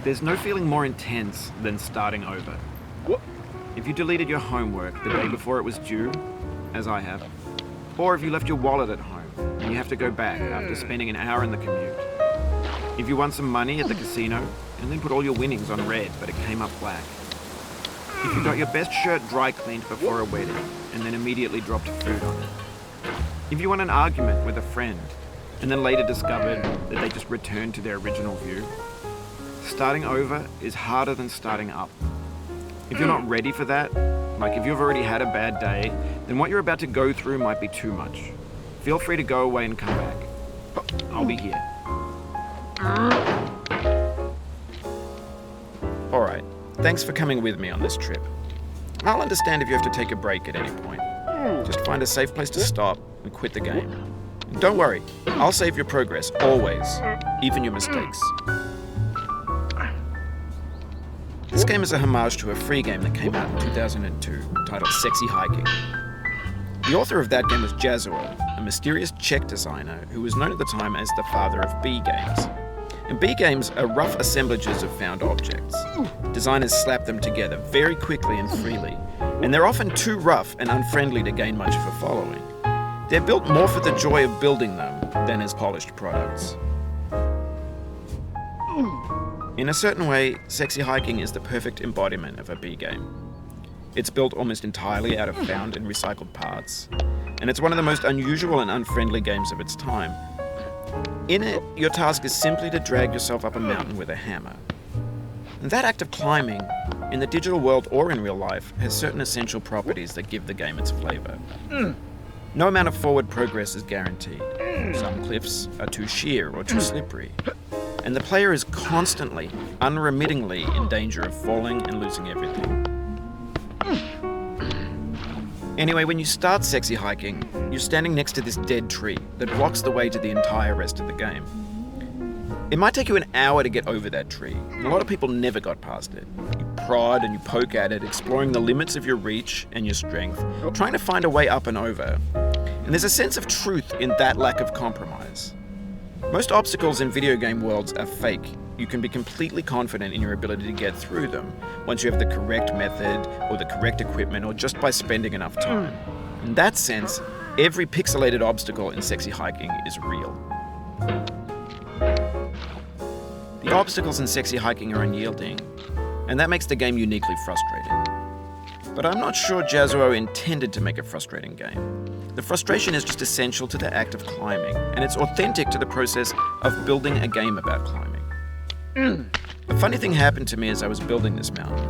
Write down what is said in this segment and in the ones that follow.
There's no feeling more intense than starting over. What? If you deleted your homework the day before it was due, as I have, or if you left your wallet at home and you have to go back after spending an hour in the commute. If you won some money at the casino and then put all your winnings on red but it came up black. If you got your best shirt dry cleaned before a wedding and then immediately dropped food on it. If you won an argument with a friend and then later discovered that they just returned to their original view. Starting over is harder than starting up. If you're not ready for that, like if you've already had a bad day, then what you're about to go through might be too much. Feel free to go away and come back. I'll be here. Alright, thanks for coming with me on this trip. I'll understand if you have to take a break at any point. Just find a safe place to stop and quit the game. And don't worry, I'll save your progress, always, even your mistakes. This game is a homage to a free game that came out in 2002, titled Sexy Hiking. The author of that game was Jazuo, a mysterious Czech designer who was known at the time as the father of B games. And B games are rough assemblages of found objects. Designers slap them together very quickly and freely, and they're often too rough and unfriendly to gain much of a following. They're built more for the joy of building them than as polished products. In a certain way, Sexy Hiking is the perfect embodiment of a B game. It's built almost entirely out of found and recycled parts, and it's one of the most unusual and unfriendly games of its time. In it, your task is simply to drag yourself up a mountain with a hammer. And that act of climbing, in the digital world or in real life, has certain essential properties that give the game its flavor. No amount of forward progress is guaranteed. Some cliffs are too sheer or too slippery. And the player is constantly, unremittingly in danger of falling and losing everything. Anyway, when you start Sexy Hiking, you're standing next to this dead tree that blocks the way to the entire rest of the game. It might take you an hour to get over that tree, and a lot of people never got past it. You prod and you poke at it, exploring the limits of your reach and your strength, trying to find a way up and over. And there's a sense of truth in that lack of compromise. Most obstacles in video game worlds are fake. You can be completely confident in your ability to get through them once you have the correct method or the correct equipment or just by spending enough time. In that sense, every pixelated obstacle in Sexy Hiking is real. The obstacles in Sexy Hiking are unyielding, and that makes the game uniquely frustrating. But I'm not sure Jazuo intended to make a frustrating game. The frustration is just essential to the act of climbing, and it's authentic to the process of building a game about climbing. A funny thing happened to me as I was building this mountain.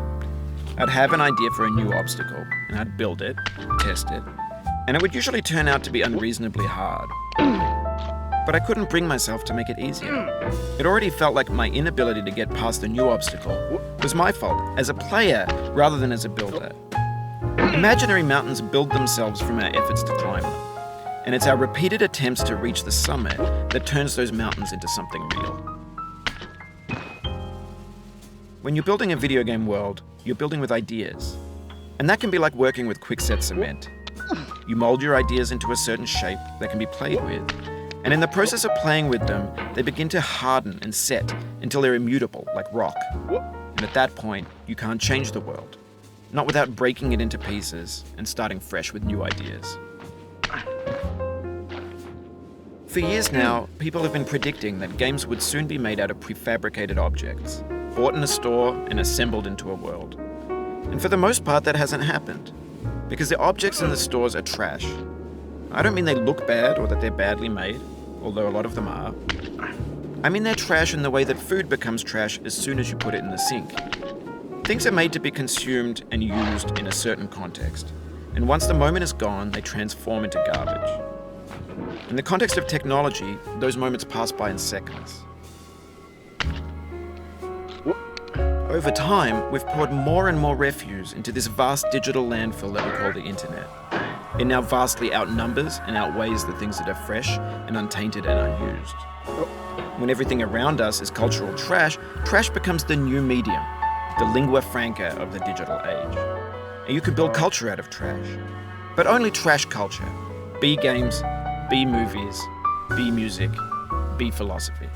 I'd have an idea for a new obstacle, and I'd build it, test it, and it would usually turn out to be unreasonably hard. But I couldn't bring myself to make it easier. It already felt like my inability to get past the new obstacle was my fault as a player rather than as a builder. Imaginary mountains build themselves from our efforts to climb them, and it's our repeated attempts to reach the summit that turns those mountains into something real. When you're building a video game world, you're building with ideas, and that can be like working with quickset cement. You mold your ideas into a certain shape that can be played with, and in the process of playing with them, they begin to harden and set until they're immutable, like rock. And at that point, you can't change the world. Not without breaking it into pieces and starting fresh with new ideas. For years now, people have been predicting that games would soon be made out of prefabricated objects, bought in a store and assembled into a world. And for the most part, that hasn't happened, because the objects in the stores are trash. I don't mean they look bad or that they're badly made, although a lot of them are. I mean they're trash in the way that food becomes trash as soon as you put it in the sink. Things are made to be consumed and used in a certain context, and once the moment is gone, they transform into garbage. In the context of technology, those moments pass by in seconds. Over time, we've poured more and more refuse into this vast digital landfill that we call the internet. It now vastly outnumbers and outweighs the things that are fresh and untainted and unused. When everything around us is cultural trash, trash becomes the new medium, the lingua franca of the digital age. And you can build culture out of trash, but only trash culture. B games, B movies, B music, B philosophy.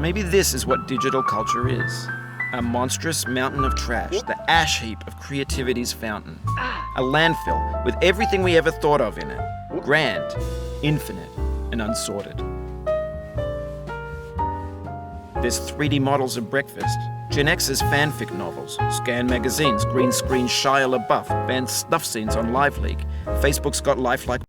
Maybe this is what digital culture is. A monstrous mountain of trash, the ash heap of creativity's fountain. A landfill with everything we ever thought of in it. Grand, infinite, and unsorted. There's 3D models of breakfast, Gen X's fanfic novels, scan magazines, green screen Shia LaBeouf, banned snuff scenes on Live Leak. Facebook's got lifelike